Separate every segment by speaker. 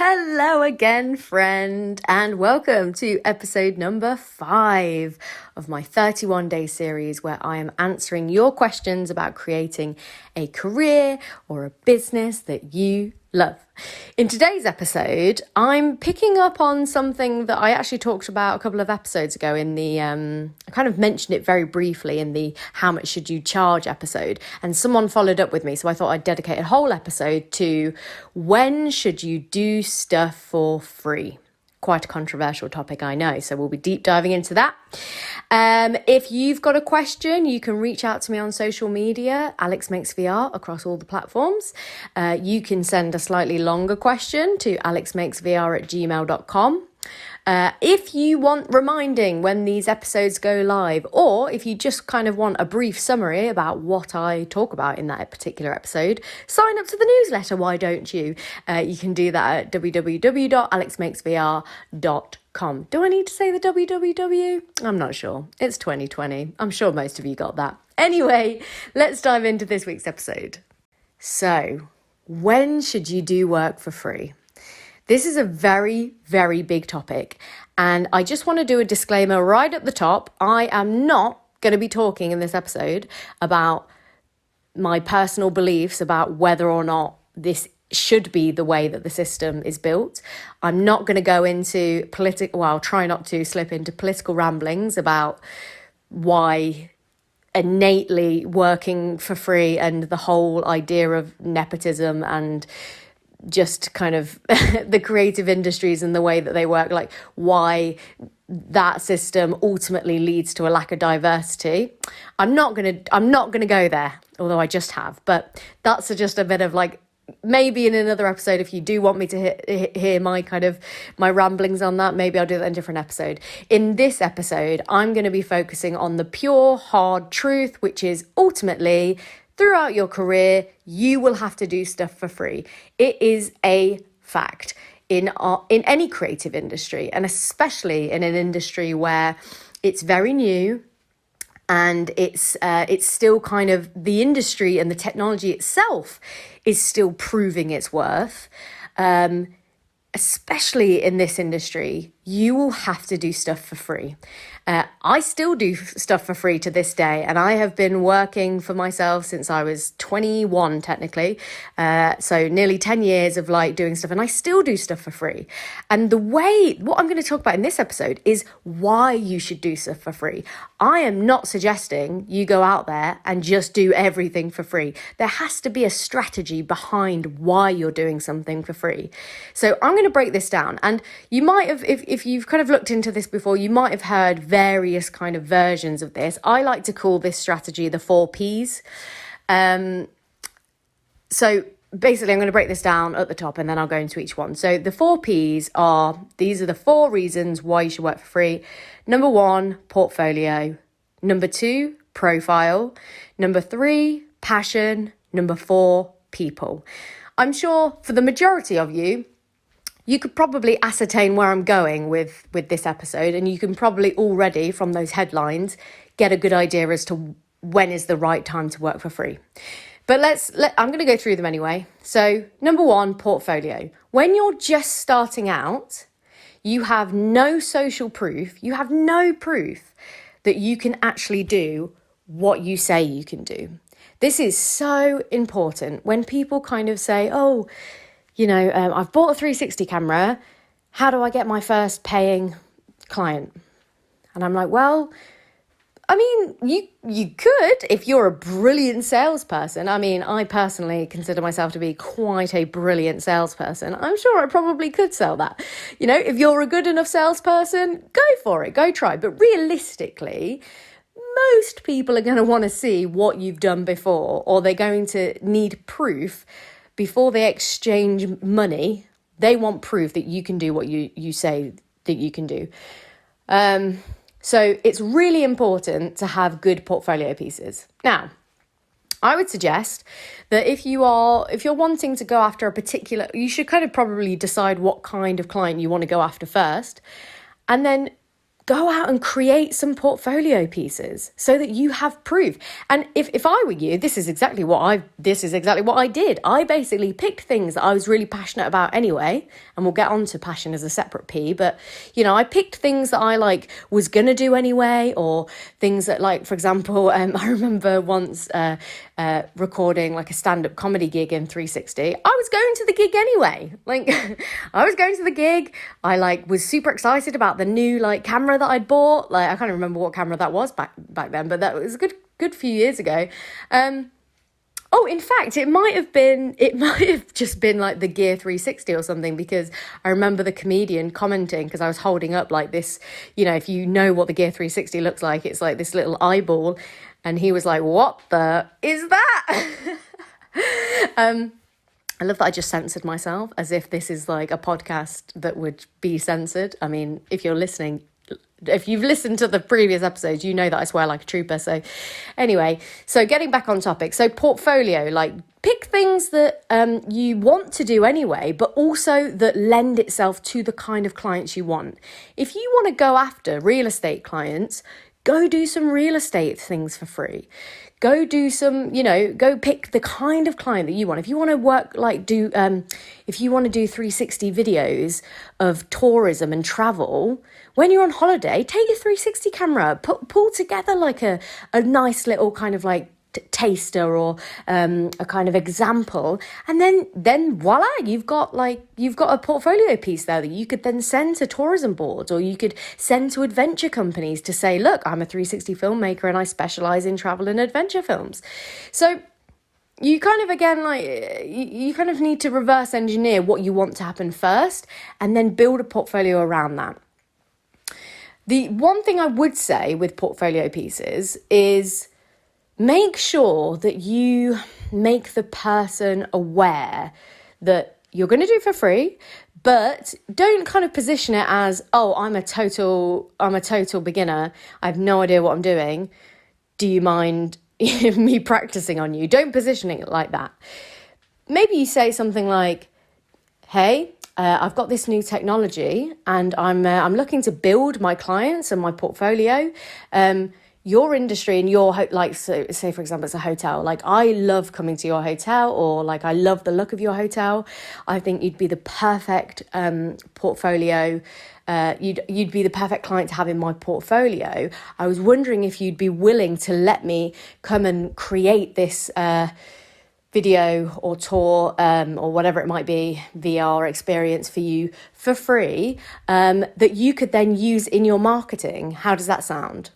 Speaker 1: Hello again, friend, and welcome to episode number 5 of my 31-day series where I am answering your questions about creating a career or a business that you love. In today's episode, I'm picking up on something that I actually talked about a couple of episodes ago in the, I kind of mentioned it very briefly in the how much should you charge episode, and someone followed up with me, so I thought I'd dedicate a whole episode to when should you do stuff for free. Quite a controversial topic, I know, so we'll be deep diving into that. If you've got a question, you can reach out to me on social media, Alex Makes VR, across all the platforms. You can send a slightly longer question to alexmakesvr@gmail.com. If you want reminding when these episodes go live, or if you just kind of want a brief summary about what I talk about in that particular episode, sign up to the newsletter, why don't you? You can do that at www.alexmakesvr.com. Do I need to say the www? I'm not sure. It's 2020. I'm sure most of you got that. Anyway, let's dive into this week's episode. So, when should you do work for free? This is a very, very big topic, and I just want to do a disclaimer right at the top. I am not going to be talking in this episode about my personal beliefs about whether or not this should be the way that the system is built. I'm not going to go into I'll try not to slip into political ramblings about why innately working for free and the whole idea of nepotism and just kind of the creative industries and the way that they work, like why that system ultimately leads to a lack of diversity. I'm not gonna go there, although I just have. But that's just a bit of like, maybe in another episode, if you do want me to hear my ramblings on that, maybe I'll do that in a different episode. In this episode, I'm going to be focusing on the pure, hard truth, which is ultimately, throughout your career, you will have to do stuff for free. It is a fact in any creative industry, and especially in an industry where it's very new and it's still kind of the industry and the technology itself is still proving its worth. Especially in this industry, you will have to do stuff for free. I still do stuff for free to this day, and I have been working for myself since I was 21, technically. So nearly 10 years of like doing stuff, and I still do stuff for free. And what I'm going to talk about in this episode is why you should do stuff for free. I am not suggesting you go out there and just do everything for free. There has to be a strategy behind why you're doing something for free. So I'm going to break this down, and you might have, if you've kind of looked into this before, you might have heard various kind of versions of this. I like to call this strategy the 4 Ps. So basically, I'm going to break this down at the top and then I'll go into each one. So the 4 Ps these are the 4 reasons why you should work for free. Number 1, portfolio. Number 2, profile. Number 3, passion. Number 4, people. I'm sure for the majority of you, you could probably ascertain where I'm going with this episode, and you can probably already, from those headlines, get a good idea as to when is the right time to work for free. But I'm going to go through them anyway. So number 1, portfolio. When you're just starting out, you have no social proof, you have no proof that you can actually do what you say you can do. This is so important when people kind of say, oh, I've bought a 360 camera. How do I get my first paying client? And I'm like, well, I mean, you could if you're a brilliant salesperson. I mean, I personally consider myself to be quite a brilliant salesperson. I'm sure I probably could sell that. If you're a good enough salesperson, go for it, go try. But realistically, most people are going to want to see what you've done before, or they're going to need proof. Before they exchange money, they want proof that you can do what you say that you can do. So it's really important to have good portfolio pieces. Now, I would suggest that if you're wanting to go after a particular, you should kind of probably decide what kind of client you want to go after first, and then go out and create some portfolio pieces so that you have proof. And if I were you, this is exactly what I did. I basically picked things that I was really passionate about anyway, and we'll get on to passion as a separate P, but I picked things that I was gonna do anyway, or things that, for example, I remember once recording a stand-up comedy gig in 360. I was going to the gig anyway. I was going to the gig. I was super excited about the new camera that I'd bought. I can't remember what camera that was back then, but that was a good few years ago. Oh, in fact, it might have just been the Gear 360 or something, because I remember the comedian commenting, because I was holding up this, if you know what the Gear 360 looks like, it's this little eyeball, and he was like, "What the is that?" I love that I just censored myself, as if this is a podcast that would be censored. I mean, if you've listened to the previous episodes, you know that I swear like a trooper. So anyway, so getting back on topic. So portfolio, pick things that you want to do anyway, but also that lend itself to the kind of clients you want. If you want to go after real estate clients, go do some real estate things for free. Go do some, go pick the kind of client that you want. If you want to work, if you want to do 360 videos of tourism and travel, when you're on holiday, take your 360 camera, pull together a nice little kind of taster or a kind of example, and then voila, you've got a portfolio piece there that you could then send to tourism boards, or you could send to adventure companies to say, look, I'm a 360 filmmaker and I specialize in travel and adventure films. So you kind of, again, you kind of need to reverse engineer what you want to happen first, and then build a portfolio around that. The one thing I would say with portfolio pieces is make sure that you make the person aware that you're going to do it for free, but don't kind of position it as, oh, I'm a total beginner. I have no idea what I'm doing. Do you mind me practicing on you? Don't position it like that. Maybe you say something like, hey, I've got this new technology and I'm looking to build my clients and my portfolio. Your industry and your, so say for example, it's a hotel. I love coming to your hotel, or I love the look of your hotel. I think you'd be the perfect portfolio. You'd be the perfect client to have in my portfolio. I was wondering if you'd be willing to let me come and create this video or tour or whatever it might be, VR experience for you for free, that you could then use in your marketing. How does that sound?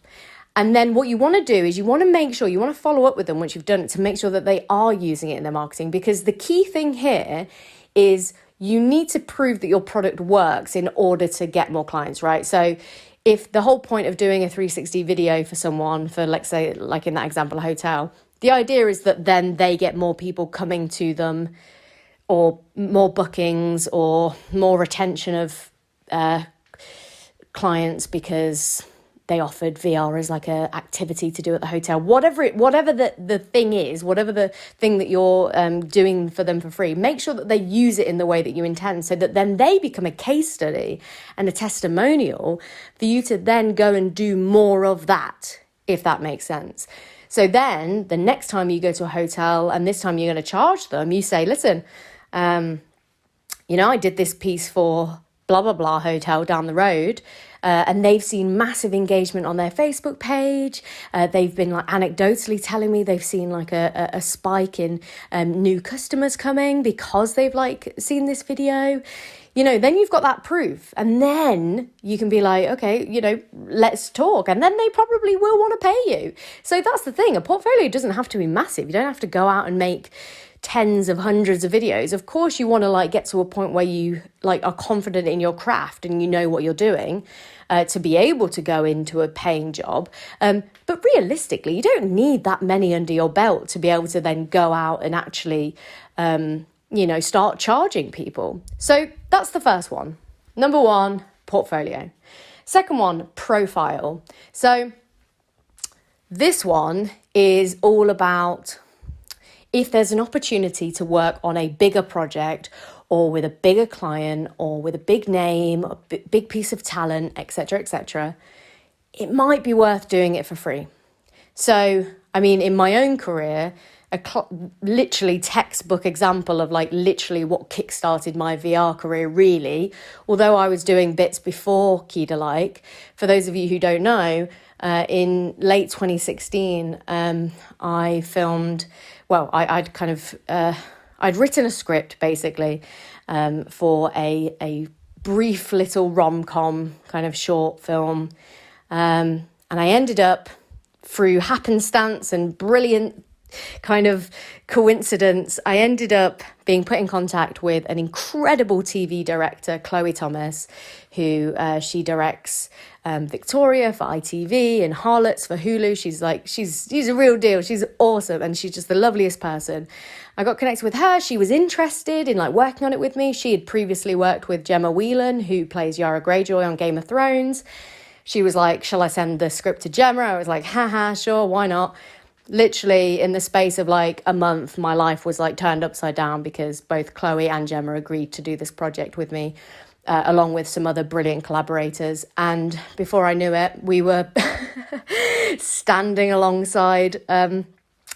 Speaker 1: And then what you want to do is you want to make sure, you want to follow up with them once you've done it, to make sure that they are using it in their marketing. Because the key thing here is you need to prove that your product works in order to get more clients, right? So if the whole point of doing a 360 video for someone, for let's say, in that example, a hotel, the idea is that then they get more people coming to them, or more bookings, or more retention of clients, because they offered VR as a activity to do at the hotel. Whatever the thing is, whatever the thing that you're doing for them for free, make sure that they use it in the way that you intend, so that then they become a case study and a testimonial for you to then go and do more of that, if that makes sense. So then the next time you go to a hotel, and this time you're going to charge them, you say, listen, I did this piece for blah, blah, blah hotel down the road. And they've seen massive engagement on their Facebook page. They've been anecdotally telling me they've seen a spike in new customers coming because they've seen this video. Then you've got that proof, and then you can be like, okay, let's talk. And then they probably will want to pay you. So that's the thing. A portfolio doesn't have to be massive. You don't have to go out and make tens of hundreds of videos. Of course, you want to get to a point where you are confident in your craft and you know what you're doing, to be able to go into a paying job. But realistically, you don't need that many under your belt to be able to then go out and actually, start charging people. So that's the first one. Number one, portfolio. Second one, profile. So this one is all about, if there's an opportunity to work on a bigger project, or with a bigger client or with a big name, a big piece of talent, etc., it might be worth doing it for free. So, I mean, in my own career, literally textbook example of like literally what kickstarted my VR career, really, although I was doing bits before Key Like. For those of you who don't know, in late 2016, I filmed, well, I'd written a script basically for a brief little rom-com kind of short film. And I ended up, through happenstance and brilliant kind of coincidence, I ended up being put in contact with an incredible TV director, Chloe Thomas, who she directs Victoria for ITV and Harlots for Hulu. She's a real deal. She's awesome, and she's just the loveliest person. I got connected with her. She was interested in like working on it with me. She had previously worked with Gemma Whelan, who plays Yara Greyjoy on Game of Thrones. She was like, shall I send the script to Gemma? I was like, haha, sure, why not? Literally in the space of like a month, my life was like turned upside down because both Chloe and Gemma agreed to do this project with me, along with some other brilliant collaborators. And before I knew it, we were standing alongside the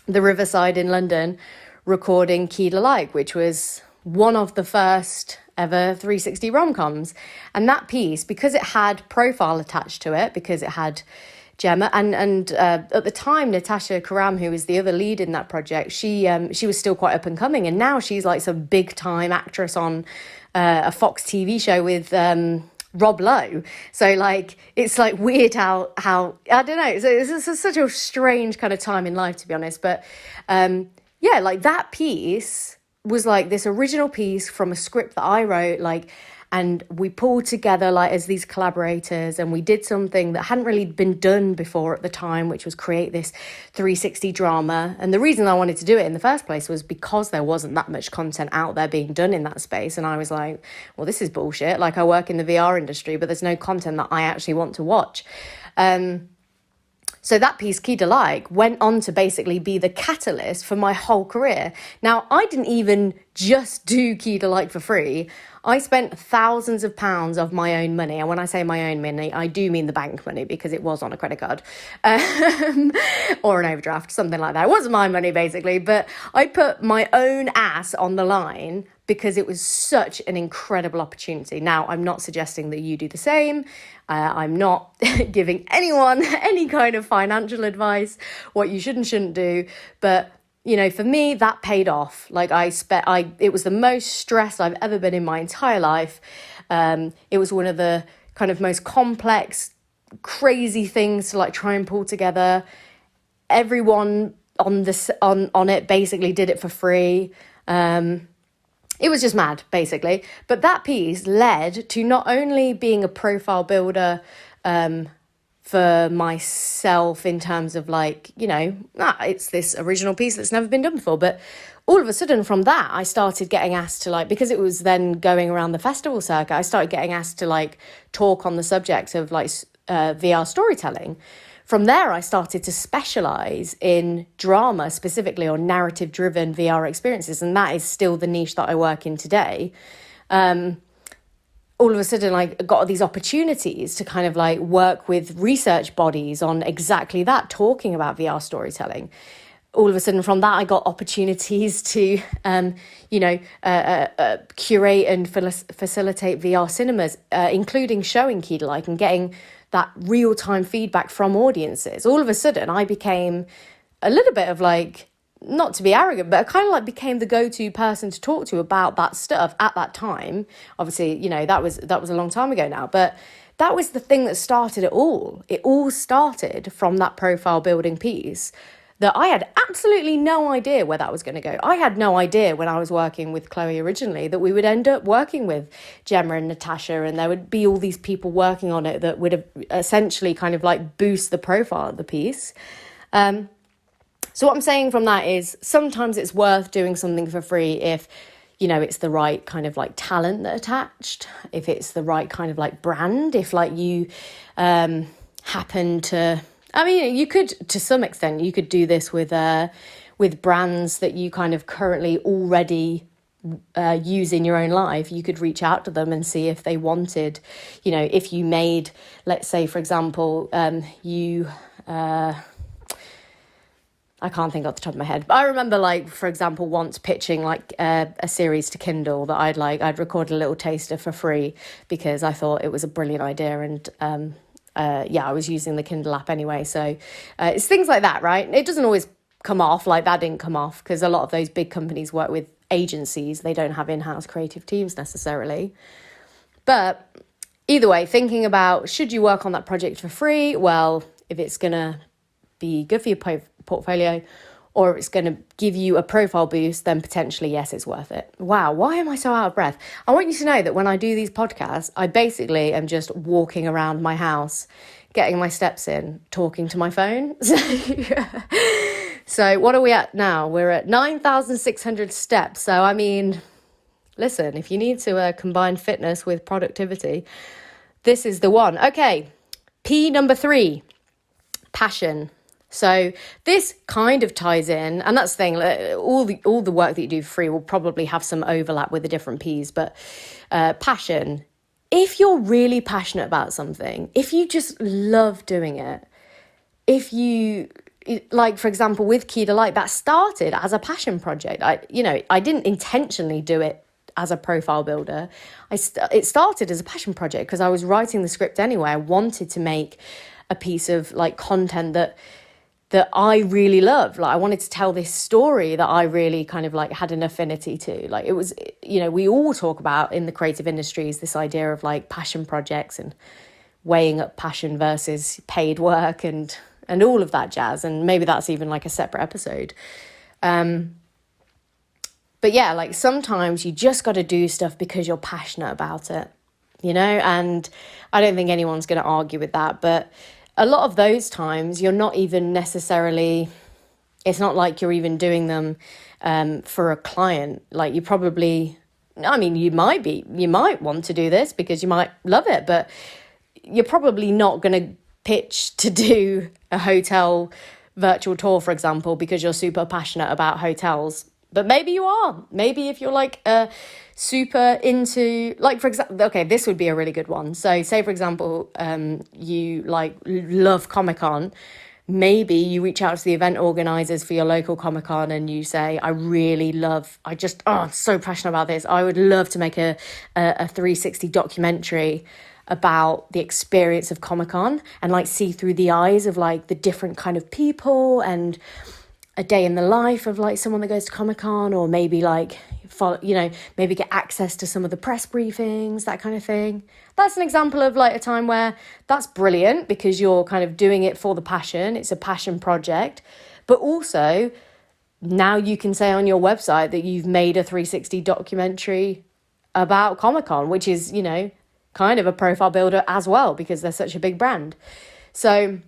Speaker 1: Riverside in London recording Key Like, which was one of the first ever 360 rom-coms. And that piece, because it had profile attached to it, because it had Gemma and at the time Natasha Karam, who was the other lead in that project, she was still quite up and coming, and now she's like some big time actress on a Fox TV show with Rob Lowe. So like it's like weird how I don't know, so it's such a strange kind of time in life, to be honest. But yeah, like that piece was like this original piece from a script that I wrote, like, and we pulled together like as these collaborators, and we did something that hadn't really been done before at the time, which was create this 360 drama. And the reason I wanted to do it in the first place was because there wasn't that much content out there being done in that space. And I was like, well, this is bullshit. Like, I work in the VR industry, but there's no content that I actually want to watch. So that piece, Key Like, went on to basically be the catalyst for my whole career. Now, I didn't even just do Key Like for free. I spent thousands of pounds of my own money. And when I say my own money, I do mean the bank money, because it was on a credit card or an overdraft, something like that. It wasn't my money, basically. But I put my own ass on the line because it was such an incredible opportunity. Now, I'm not suggesting that you do the same. I'm not giving anyone any kind of financial advice, what you should and shouldn't do. But, you know, for me, that paid off. Like, it was the most stressed I've ever been in my entire life. It was one of the kind of most complex, crazy things to like try and pull together. Everyone on it basically did it for free. It was just mad, basically. But that piece led to not only being a profile builder for myself in terms of like, you know, it's this original piece that's never been done before. But all of a sudden from that, I started getting asked to like, because it was then going around the festival circuit, I started getting asked to like talk on the subject of like VR storytelling. From there, I started to specialize in drama, specifically, or narrative-driven VR experiences, and that is still the niche that I work in today. All of a sudden, I got these opportunities to kind of like work with research bodies on exactly that, talking about VR storytelling. All of a sudden, from that, I got opportunities to, curate and facilitate VR cinemas, including showing Key Like and getting that real-time feedback from audiences. All of a sudden, I became a little bit of like, not to be arrogant, but I kind of like became the go-to person to talk to about that stuff at that time. Obviously, you know, that was a long time ago now, but that was the thing that started it all. It all started from that profile building piece that I had absolutely no idea where that was going to go. I had no idea when I was working with Chloe originally that we would end up working with Gemma and Natasha, and there would be all these people working on it that would have essentially kind of like boost the profile of the piece. So what I'm saying from that is sometimes it's worth doing something for free if, you know, it's the right kind of like talent that attached, if it's the right kind of like brand, if like you happen to... I mean, you could, to some extent, you could do this with brands that you kind of currently already use in your own life, you could reach out to them and see if they wanted, if you made, let's say, for example, I can't think off the top of my head, but I remember, like, for example, once pitching like a series to Kindle that I'd recorded a little taster for free because I thought it was a brilliant idea, and I was using the Kindle app anyway. So it's things like that, right? It doesn't always come off. Like, that didn't come off because a lot of those big companies work with agencies. They don't have in-house creative teams necessarily. But either way, thinking about, should you work on that project for free? Well, if it's going to be good for your portfolio, or if it's going to give you a profile boost, then potentially, yes, it's worth it. Wow, why am I so out of breath? I want you to know that when I do these podcasts, I basically am just walking around my house, getting my steps in, talking to my phone. So what are we at now? We're at 9,600 steps. So, I mean, listen, if you need to combine fitness with productivity, this is the one. Okay, P number 3, passion. So this kind of ties in, and that's the thing, all the work that you do for free will probably have some overlap with the different P's, but passion. If you're really passionate about something, if you just love doing it, if you, like, for example, with Key Delight, that started as a passion project. I didn't intentionally do it as a profile builder. It started as a passion project because I was writing the script anyway. I wanted to make a piece of like content that I really loved. Like, I wanted to tell this story that I really kind of like had an affinity to. Like, it was, we all talk about in the creative industries this idea of like passion projects and weighing up passion versus paid work and all of that jazz. And maybe that's even like a separate episode. But yeah, like sometimes you just got to do stuff because you're passionate about it, and I don't think anyone's going to argue with that. But a lot of those times you're not even necessarily, it's not like you're even doing them for a client. Like, you probably, you might want to do this because you might love it, but you're probably not going to pitch to do a hotel virtual tour, for example, because you're super passionate about hotels. But maybe you are. Maybe if you're like super into, like, for example, okay, this would be a really good one. So say, for example, you like love Comic-Con. Maybe you reach out to the event organizers for your local Comic-Con and you say, I'm so passionate about this. I would love to make a 360 documentary about the experience of Comic-Con and like see through the eyes of like the different kind of people and a day in the life of like someone that goes to Comic-Con, or maybe like follow, maybe get access to some of the press briefings, that kind of thing. That's an example of like a time where that's brilliant because you're kind of doing it for the passion. It's a passion project, but also now you can say on your website that you've made a 360 documentary about Comic-Con, which is, kind of a profile builder as well because they're such a big brand. So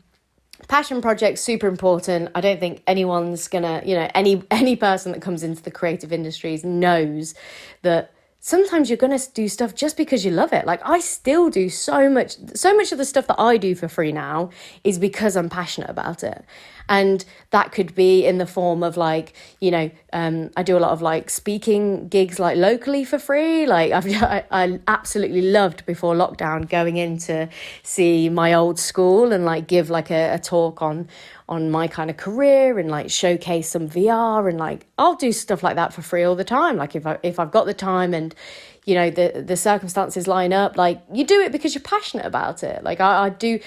Speaker 1: passion projects, super important. I don't think anyone's gonna, any person that comes into the creative industries knows that sometimes you're gonna do stuff just because you love it. Like, I still do so much of the stuff that I do for free now is because I'm passionate about it. And that could be in the form of like, I do a lot of like speaking gigs like locally for free. Like I absolutely loved before lockdown going in to see my old school and like give like a talk on my kind of career and like showcase some VR, and like I'll do stuff like that for free all the time. Like if I've got the time and the circumstances line up, like you do it because you're passionate about it. Like I do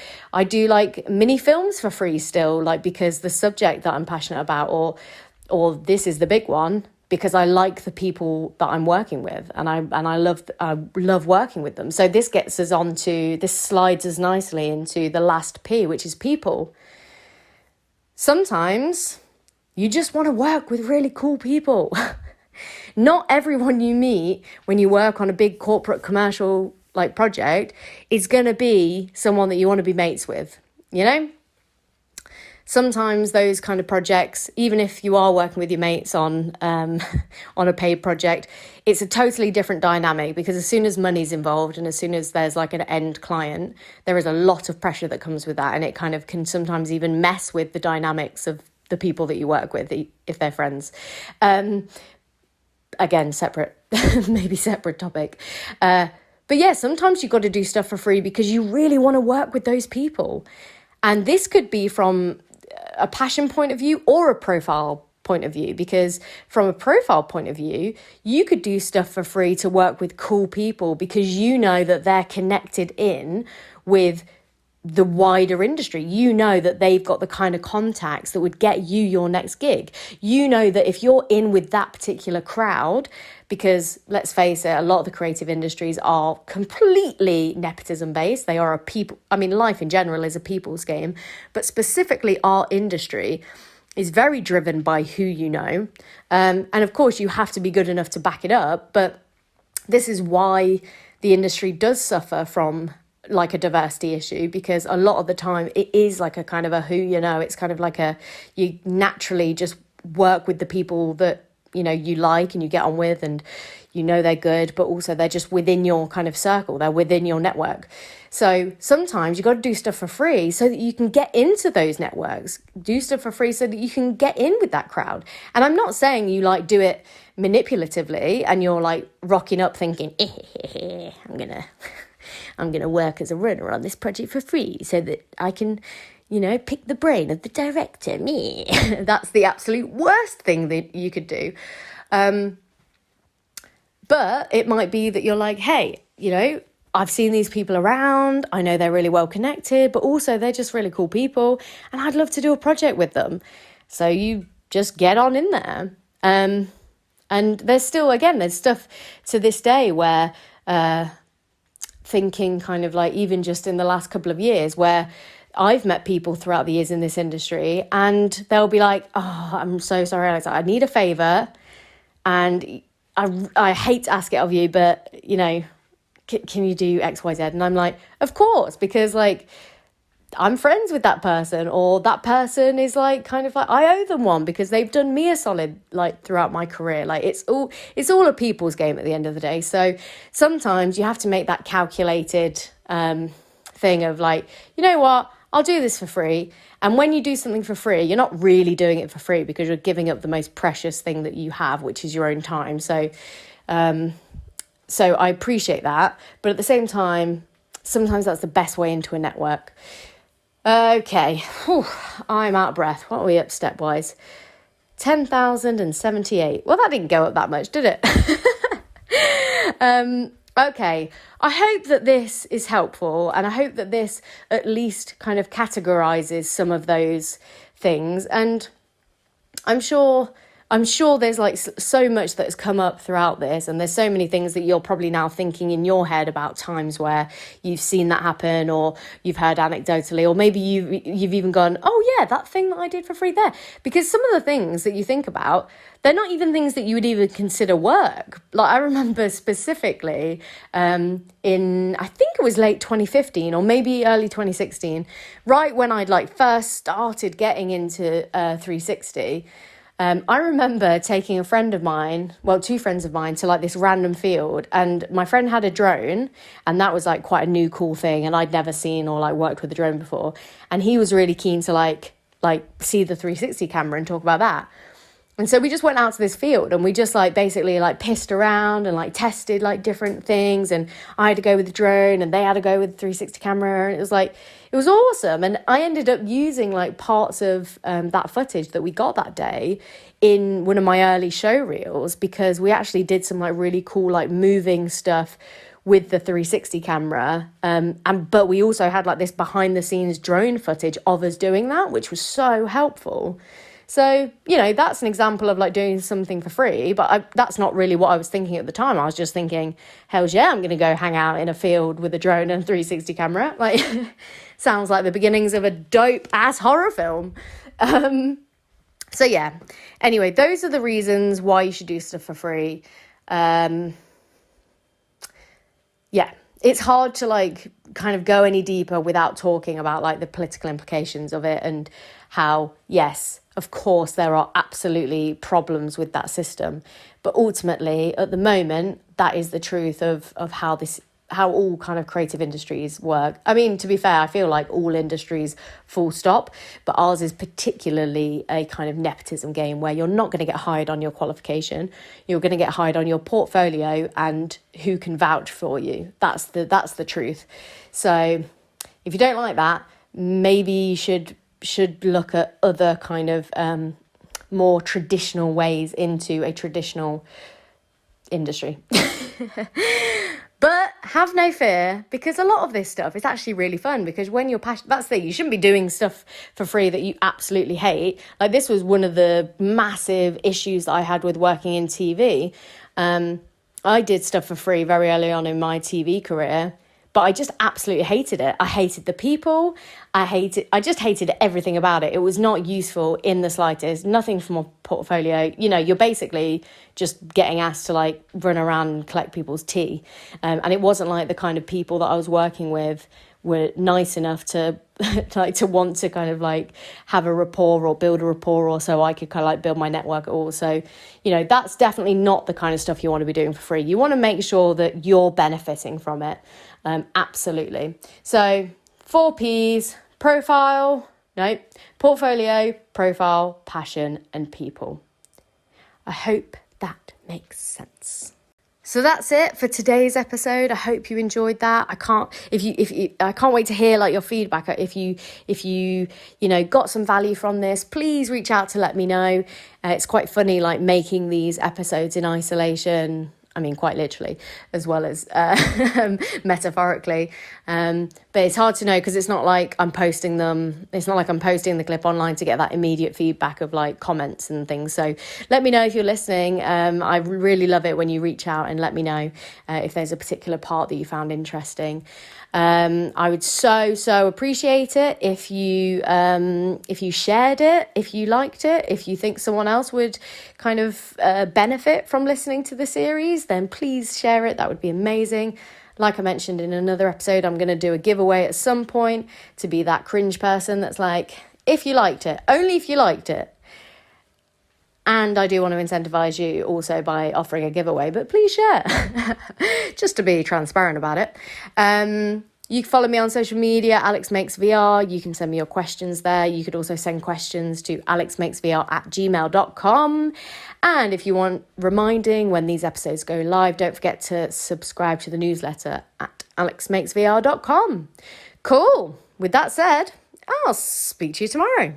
Speaker 1: like mini films for free still, like because the subject that I'm passionate about, or this is the big one, because I like the people that I'm working with, and I love working with them. So this slides us nicely into the last P, which is people. Sometimes you just want to work with really cool people. Not everyone you meet when you work on a big corporate commercial like project is going to be someone that you want to be mates with, Sometimes those kind of projects, even if you are working with your mates on a paid project, it's a totally different dynamic, because as soon as money's involved and as soon as there's like an end client, there is a lot of pressure that comes with that, and it kind of can sometimes even mess with the dynamics of the people that you work with if they're friends. again, separate, maybe separate topic. But yeah, sometimes you've got to do stuff for free because you really want to work with those people. And this could be from a passion point of view or a profile point of view, because from a profile point of view, you could do stuff for free to work with cool people because you know that they're connected in with the wider industry. You know that they've got the kind of contacts that would get you your next gig. You know that if you're in with that particular crowd, because let's face it, a lot of the creative industries are completely nepotism based. They are a people, I mean, life in general is a people's game, but specifically our industry is very driven by who you know. And of course, you have to be good enough to back it up. But this is why the industry does suffer from like a diversity issue, because a lot of the time it is like a kind of a who you know. It's kind of like you naturally just work with the people that, you know, you like and you get on with and you know they're good, but also they're just within your kind of circle. They're within your network. So sometimes you got to do stuff for free so that you can get into those networks, do stuff for free so that you can get in with that crowd. And I'm not saying you like do it manipulatively and you're like rocking up thinking, I'm gonna work as a runner on this project for free so that I can, you know, pick the brain of the director, me. That's the absolute worst thing that you could do. But it might be that you're like, hey, you know, I've seen these people around. I know they're really well connected, but also they're just really cool people. And I'd love to do a project with them. So you just get on in there. And there's still, again, there's stuff to this day where thinking kind of like even just in the last couple of years where I've met people throughout the years in this industry and they'll be like, oh, I'm so sorry, Alex, I need a favor. And I hate to ask it of you, but, you know, can you do X, Y, Z? And I'm like, of course, because like I'm friends with that person, or that person is like kind of like I owe them one because they've done me a solid like throughout my career. Like it's all a people's game at the end of the day. So sometimes you have to make that calculated thing of like, you know what, I'll do this for free. And when you do something for free, you're not really doing it for free because you're giving up the most precious thing that you have, which is your own time. So I appreciate that. But at the same time, sometimes that's the best way into a network. Okay. Whew, I'm out of breath. What are we up stepwise? 10,078. Well, that didn't go up that much, did it? Okay. I hope that this is helpful, and I hope that this at least kind of categorizes some of those things. And I'm sure there's like so much that has come up throughout this, and there's so many things that you're probably now thinking in your head about times where you've seen that happen, or you've heard anecdotally, or maybe you've even gone, oh yeah, that thing that I did for free there. Because some of the things that you think about, they're not even things that you would even consider work. Like I remember specifically in, I think it was late 2015 or maybe early 2016, right when I'd like first started getting into 360. I remember taking a friend of mine, well, two friends of mine, to like this random field, and my friend had a drone, and that was like quite a new cool thing, and I'd never seen or like worked with a drone before, and he was really keen to like see the 360 camera and talk about that. And so we just went out to this field and we just like basically like pissed around and like tested like different things, and I had to go with the drone and they had to go with the 360 camera, and it was awesome. And I ended up using like parts of that footage that we got that day in one of my early show reels, because we actually did some like really cool like moving stuff with the 360 camera, but we also had like this behind the scenes drone footage of us doing that, which was so helpful. So, you know, that's an example of like doing something for free, but that's not really what I was thinking at the time. I was just thinking, hell yeah, I'm going to go hang out in a field with a drone and a 360 camera. Like, sounds like the beginnings of a dope ass horror film. So yeah, anyway, those are the reasons why you should do stuff for free. Yeah, it's hard to like kind of go any deeper without talking about like the political implications of it, and how, yes, of course, there are absolutely problems with that system. But ultimately, at the moment, that is the truth of how this how all kind of creative industries work. I mean, to be fair, I feel like all industries full stop, but ours is particularly a kind of nepotism game where you're not going to get hired on your qualification. You're going to get hired on your portfolio and who can vouch for you. That's the truth. So if you don't like that, maybe you should look at other kind of more traditional ways into a traditional industry. But have no fear, because a lot of this stuff is actually really fun, because when you're passionate, that's the thing, you shouldn't be doing stuff for free that you absolutely hate. Like, this was one of the massive issues that I had with working in TV. I did stuff for free very early on in my TV career, but I just absolutely hated it. I hated the people. I just hated everything about it. It was not useful in the slightest. Nothing from a portfolio. You know, you're basically just getting asked to like run around and collect people's tea. And it wasn't like the kind of people that I was working with were nice enough to to want to kind of like have a rapport or build a rapport, or so I could kind of like build my network at all. So, you know, that's definitely not the kind of stuff you want to be doing for free. You want to make sure that you're benefiting from it. Absolutely. So 4 P's: portfolio, profile, passion, and people. I hope that makes sense. So that's it for today's episode. I hope you enjoyed that. I can't wait to hear like your feedback. If you got some value from this, please reach out to let me know. It's quite funny like making these episodes in isolation. I mean, quite literally, as well as metaphorically. But it's hard to know because it's not like I'm posting them. It's not like I'm posting the clip online to get that immediate feedback of like comments and things. So let me know if you're listening. I really love it when you reach out and let me know if there's a particular part that you found interesting. I would so appreciate it if you shared it, if you liked it, if you think someone else would kind of benefit from listening to the series, then please share it. That would be amazing. Like I mentioned in another episode, I'm going to do a giveaway at some point to be that cringe person that's like, if you liked it, only if you liked it. And I do want to incentivize you also by offering a giveaway, but please share, just to be transparent about it. You can follow me on social media, Alex Makes VR. You can send me your questions there. You could also send questions to alexmakesvr@gmail.com. And if you want reminding when these episodes go live, don't forget to subscribe to the newsletter at alexmakesvr.com. Cool. With that said, I'll speak to you tomorrow.